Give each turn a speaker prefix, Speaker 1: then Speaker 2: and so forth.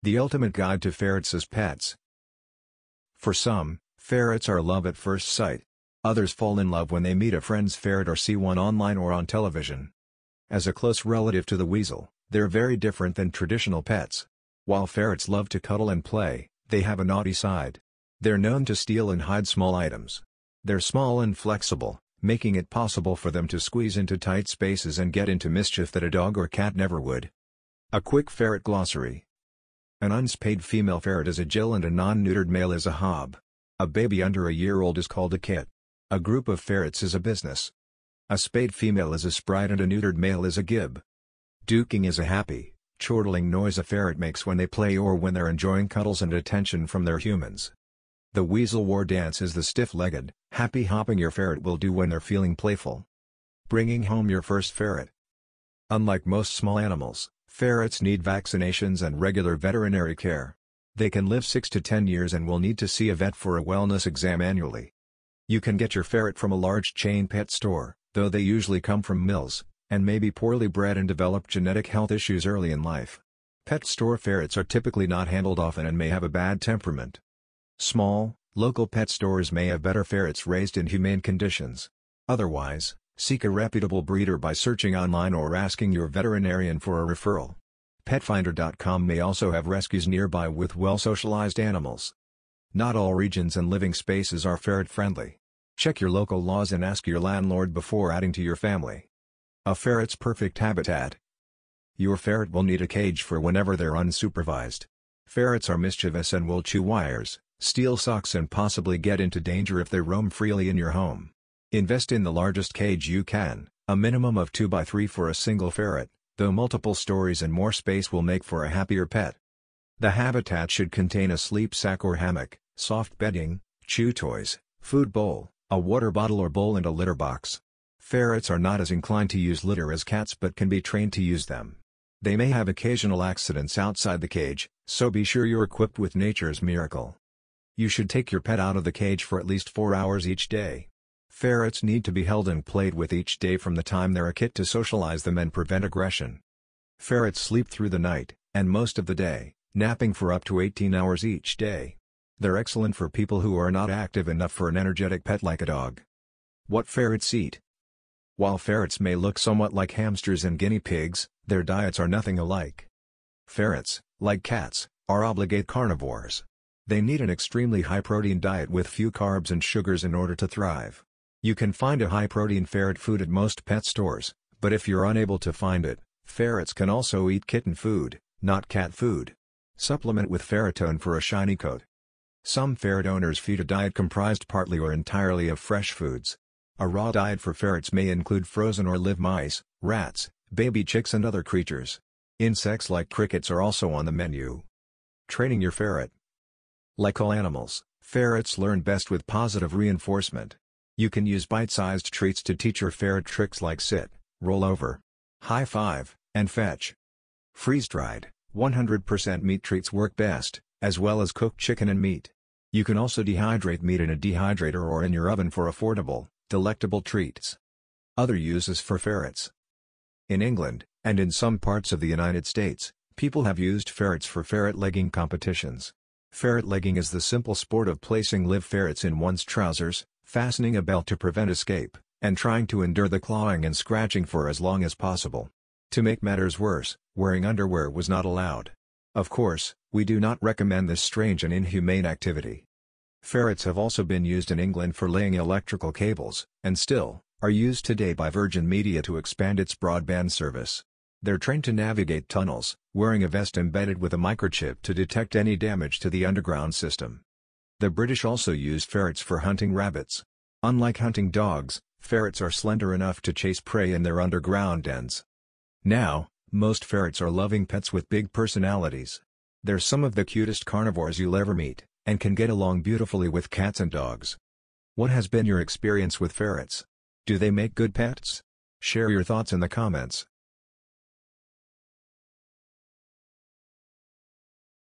Speaker 1: The ultimate guide to ferrets as pets. For some, ferrets are love at first sight. Others fall in love when they meet a friend's ferret or see one online or on television. As a close relative to the weasel, they're very different than traditional pets. While ferrets love to cuddle and play, they have a naughty side. They're known to steal and hide small items. They're small and flexible, making it possible for them to squeeze into tight spaces and get into mischief that a dog or cat never would. A quick ferret glossary. An unspayed female ferret is a Jill and a non-neutered male is a hob. A baby under a year old is called a kit. A group of ferrets is a business. A spayed female is a sprite and a neutered male is a gib. Duking is a happy, chortling noise a ferret makes when they play or when they're enjoying cuddles and attention from their humans. The weasel war dance is the stiff-legged, happy hopping your ferret will do when they're feeling playful. Bringing home your first ferret. Unlike most small animals, ferrets need vaccinations and regular veterinary care. They can live 6 to 10 years and will need to see a vet for a wellness exam annually. You can get your ferret from a large chain pet store, though they usually come from mills, and may be poorly bred and develop genetic health issues early in life. Pet store ferrets are typically not handled often and may have a bad temperament. Small, local pet stores may have better ferrets raised in humane conditions. Otherwise, seek a reputable breeder by searching online or asking your veterinarian for a referral. Petfinder.com may also have rescues nearby with well-socialized animals. Not all regions and living spaces are ferret-friendly. Check your local laws and ask your landlord before adding to your family. A ferret's perfect habitat. Your ferret will need a cage for whenever they're unsupervised. Ferrets are mischievous and will chew wires, steal socks and possibly get into danger if they roam freely in your home. Invest in the largest cage you can, a minimum of 2 by 3 for a single ferret, though multiple stories and more space will make for a happier pet. The habitat should contain a sleep sack or hammock, soft bedding, chew toys, food bowl, a water bottle or bowl and a litter box. Ferrets are not as inclined to use litter as cats but can be trained to use them. They may have occasional accidents outside the cage, so be sure you're equipped with nature's miracle. You should take your pet out of the cage for at least 4 hours each day. Ferrets need to be held and played with each day from the time they're a kit to socialize them and prevent aggression. Ferrets sleep through the night, and most of the day, napping for up to 18 hours each day. They're excellent for people who are not active enough for an energetic pet like a dog. What ferrets eat? While ferrets may look somewhat like hamsters and guinea pigs, their diets are nothing alike. Ferrets, like cats, are obligate carnivores. They need an extremely high-protein diet with few carbs and sugars in order to thrive. You can find a high-protein ferret food at most pet stores, but if you're unable to find it, ferrets can also eat kitten food, not cat food. Supplement with ferritone for a shiny coat. Some ferret owners feed a diet comprised partly or entirely of fresh foods. A raw diet for ferrets may include frozen or live mice, rats, baby chicks and other creatures. Insects like crickets are also on the menu. Training your ferret. Like all animals, ferrets learn best with positive reinforcement. You can use bite-sized treats to teach your ferret tricks like sit, roll over, high five, and fetch. Freeze-dried, 100% meat treats work best, as well as cooked chicken and meat. You can also dehydrate meat in a dehydrator or in your oven for affordable, delectable treats. Other uses for ferrets. In England, and in some parts of the United States, people have used ferrets for ferret legging competitions. Ferret legging is the simple sport of placing live ferrets in one's trousers, fastening a belt to prevent escape, and trying to endure the clawing and scratching for as long as possible. To make matters worse, wearing underwear was not allowed. Of course, we do not recommend this strange and inhumane activity. Ferrets have also been used in England for laying electrical cables, and still, are used today by Virgin Media to expand its broadband service. They're trained to navigate tunnels, wearing a vest embedded with a microchip to detect any damage to the underground system. The British also used ferrets for hunting rabbits. Unlike hunting dogs, ferrets are slender enough to chase prey in their underground dens. Now, most ferrets are loving pets with big personalities. They're some of the cutest carnivores you'll ever meet, and can get along beautifully with cats and dogs. What has been your experience with ferrets? Do they make good pets? Share your thoughts in the comments.